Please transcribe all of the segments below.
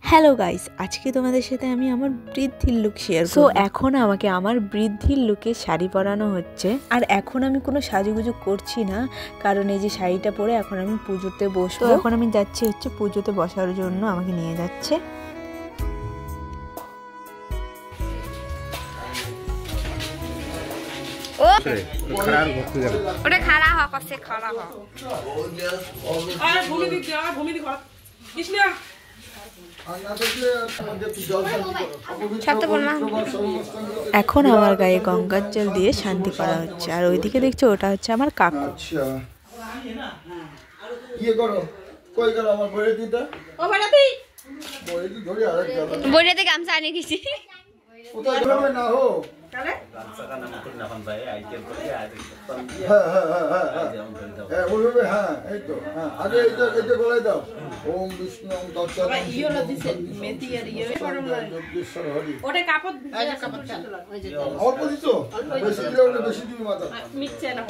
Hello guys, আজকে তোমাদের সাথে আমি আমার বৃদ্ধির লুক শেয়ার করব। এখন আমাকে আমার বৃদ্ধির লুকে শাড়ি পরানো হচ্ছে। আর এখন আমি কোনো সাজুগুজু করছি না, কারণ এই যে শাড়িটা পরে এখন আমি পুজোতে বসবো। তো এখন আমি যাচ্ছি হচ্ছে পুজোতে বসার জন্য, আমাকে নিয়ে যাচ্ছে। ওটা খাড়া হ কসে খাড়া হ আর ভূমি দিক যা ভূমি দিক কৃষ্ণা এখন আমার গায়ে গঙ্গার জল দিয়ে শান্তি করা হচ্ছে। আর ওইদিকে দেখছো, ওটা হচ্ছে আমার কাকু। বইটাতে গামছা আনি গেছি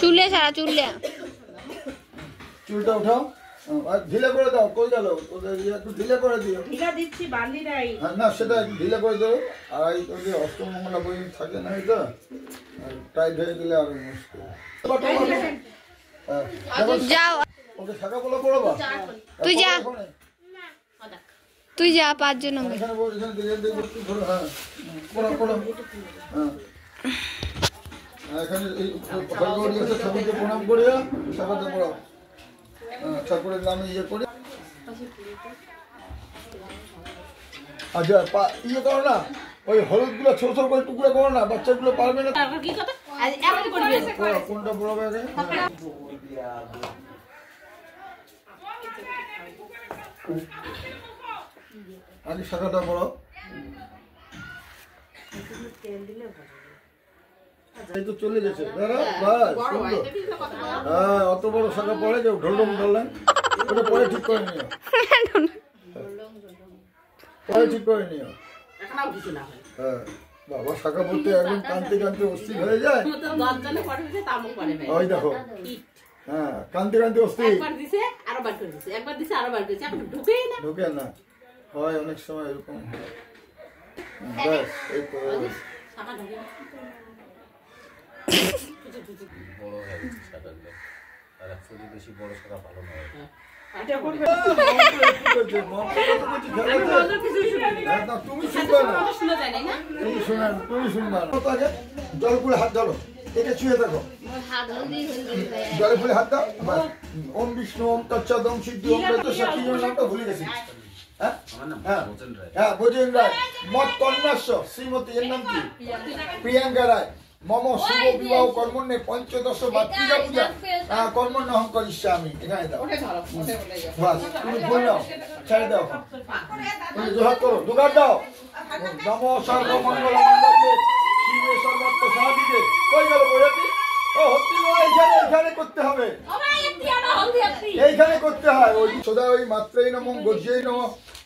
চুলে সারা চুলে চুলটা উঠাও, ঢিলে করে দাও। কই গেল? একটু ঢিলে করে দিও। ঢিলা দিচ্ছি, বালি নাই না, সেটা একটু ঢিলে করে দেবো। আর এই অষ্টমঙ্গলা বই থাকে না, এটা টাইট হয়ে গেলে আর মুশকিল। যাও, ওকে শাখা বলা পড়বা। তুই যা, তুই যা, 5 জন হবে। এখানে বল, এখানে দিকে দিকে একটু ধরো। হ্যাঁ, পড়ো পড়ো। হ্যাঁ, এখানে এই হরিগৌরী আছে, ঠাকুরকে প্রণাম করিয়া শাখাতে পড়ো। ঠাকুরের নামে ইয়ে করি। আচ্ছা, ইয়ে করো না, ওই হলুদ গুলো ছোট ছোট করে টুকরো করো না, বাচ্চাগুলো পারবে না। কোনটা পড়াবে আগে? আগে শাখাটা পড়ো। এই তো চলে গেছে। হ্যাঁ, অত বড় শাখা পড়ে যাও, ঢোলঢোল ঢোলেন। ওটা পরে ঠিক করে নিও, পরে ঠিক করে নিও। হ্যাঁ, বাবা শাখা পড়তে একদম কানতে কানতে অস্থির হয়ে যায়। ওই দেখো, হ্যাঁ, কানতে কানতে অস্থির। ঢুকে না, হয় অনেক সময় এরকম। ব্যাস, এই তো জল করে হাত ধরো, এটা ছুঁয়ে দেখো। জলে ফুলে হাত দাও। ওম বিষ্ণু ওম তচ্ছাদ ওম সিদ্ধি ওম সখী নামটা ভুলে গেছি। হ্যাঁ, বোঝেন রায় মত কন্যাস্য শ্রীমতী, এর নাম কি? প্রিয়াঙ্কা রায়। মম শুভ বিবাহ কর্মণ্যে পঞ্চদশ মাতৃকা পূজা কর্মণ্য অহং করিষ্যামি। এখানে দাও, বাস, তুমি ভুল নাও, ছেড়ে দাও। তুমি জোহার করো, দুগার দাও। নম সর্ব মঙ্গল মঙ্গলে শিবে সর্বত্র সাহায্যে। কই গেল বইয়াটি? ও হত্যি এইখানে, এইখানে করতে হবে, এইখানে করতে হয়। ওই সদা ওই মাত্রেই নম গজ্জেই নম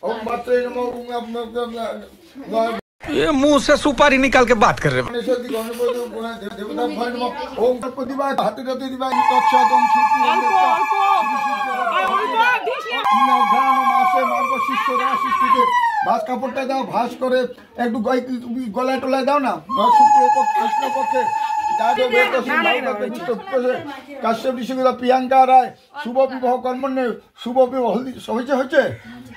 ওম মাত্রেই নম। ये मुंह से सुपारी निकाल के बात कर रहे हैं। ভাস কাপড়টা দাও, ভাস করে একটু গলায় টলায় দাও না। কৃষ্ণপক্ষে কাশ্যপ ঋষি প্রিয়াঙ্কা রায় শুভ বিবাহ কর্মণ্যে শুভ বিবাহ হয়েছে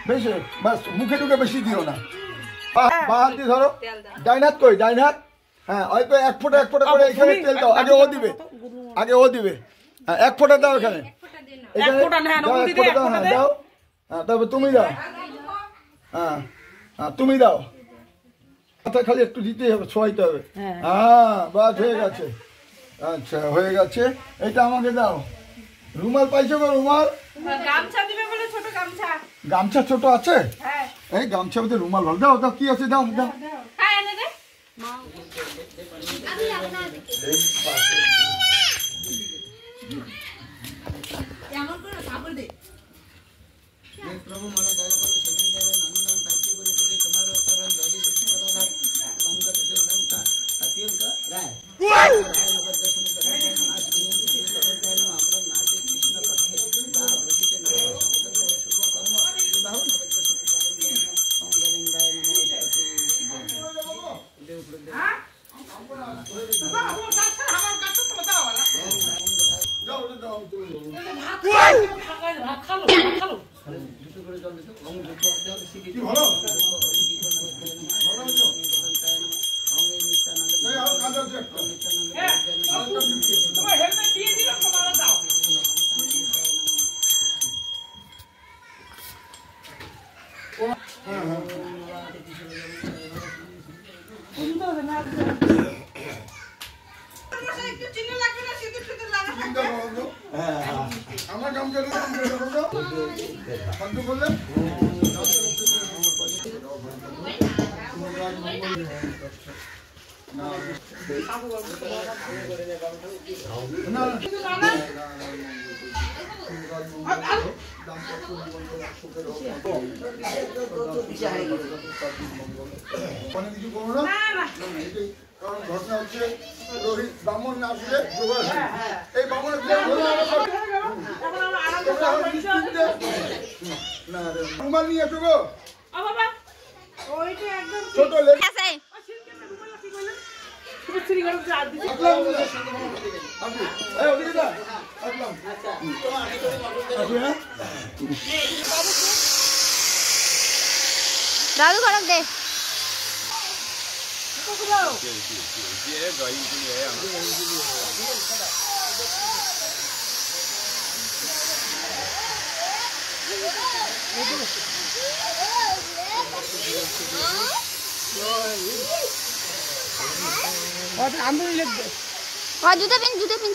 বেশি। বাস মুখে টুকে বেশি দিও না। বা হাত দিয়ে ধরো। ডাইন হাত কই? ডাইন হাত। হ্যাঁ, হয়তো এক ফোঁটা এক ফোঁটা করে এখানে তেল দাও। আগে ও দিবে, আগে ও দিবে। হ্যাঁ, এক ফোঁটা দাও এখানে, এখানে দাও, এক ফোঁটা দাও। হ্যাঁ, দাও। হ্যাঁ, তারপর তুমি দাও। হ্যাঁ, হ্যাঁ, তুমি দাও। মাথা খালি একটু দিতেই হবে, ছোঁয়াইতে হবে। হ্যাঁ, বাস হয়ে গেছে। আচ্ছা, হয়ে গেছে। এটা আমাকে দাও। রুমাল পাইছো গো? রুমাল, গামছা দিবে বলে ছোট গামছা। গামছা ছোট আছে? হ্যাঁ, এই গামছা মধ্যে রুমাল ভালো। দাও দাও, কি আছে দাও দাও। হ্যাঁ, এনে দে। কেমন করে সাবল দে। প্রভু মনে দয়া করে সেদিন দেবে নন্দন তাজ্য করে তোকে তোমার চরণ দলি করে করা সংগত যে লঙ্কা প্রিয়ঙ্কা রায় রায় নগর দর্শন করে নাশ নিয়ে কৃষ্ণ পক্ষে কি ভালো ভালো আছো? এই আরো কাজ আছে একটা। আরেকটা দিচ্ছি। তোমার হেলমেট দিয়ে দিলাম তোমার দাও হ্যাঁ হ্যাঁ একটু চিনি লাগবে না সিঁদুর সিঁদুর লাগাতে চিন্তা করো তো। আমার কাম করে বন্ধ করলে না অনেক কিছু করো না কারণ ঘটনা হচ্ছে রোহিত ব্রাহ্মণ না আসলে জোগাড় হয়। এই ব্রাহ্মণের রুমাল নিয়ে এসো গো ও বাবা ওইটা একদম ছোট লেগ আছে ও সিনকে রুমাল কি কইলেন তুমি চুরি করে যা দিছি ওদিকে যা আসলাম আসি হ্যাঁ দাদু খড়ক দে জুতো পিন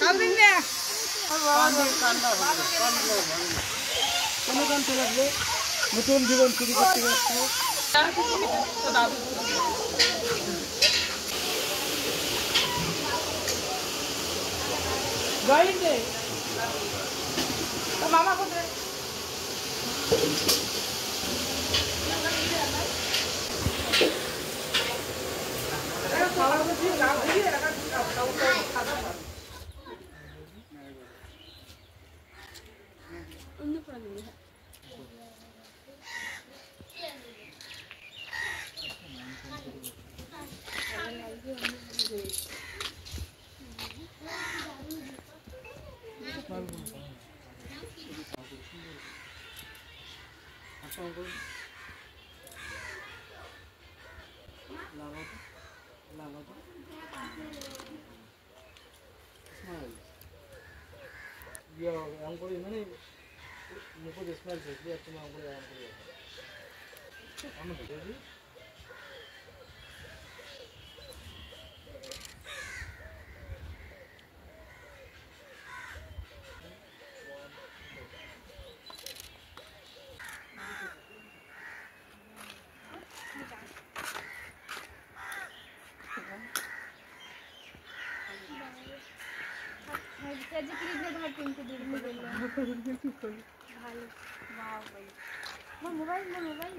নতুন জীবন শুরু করতে গাইতে তো মামা কোথায় মোবাইল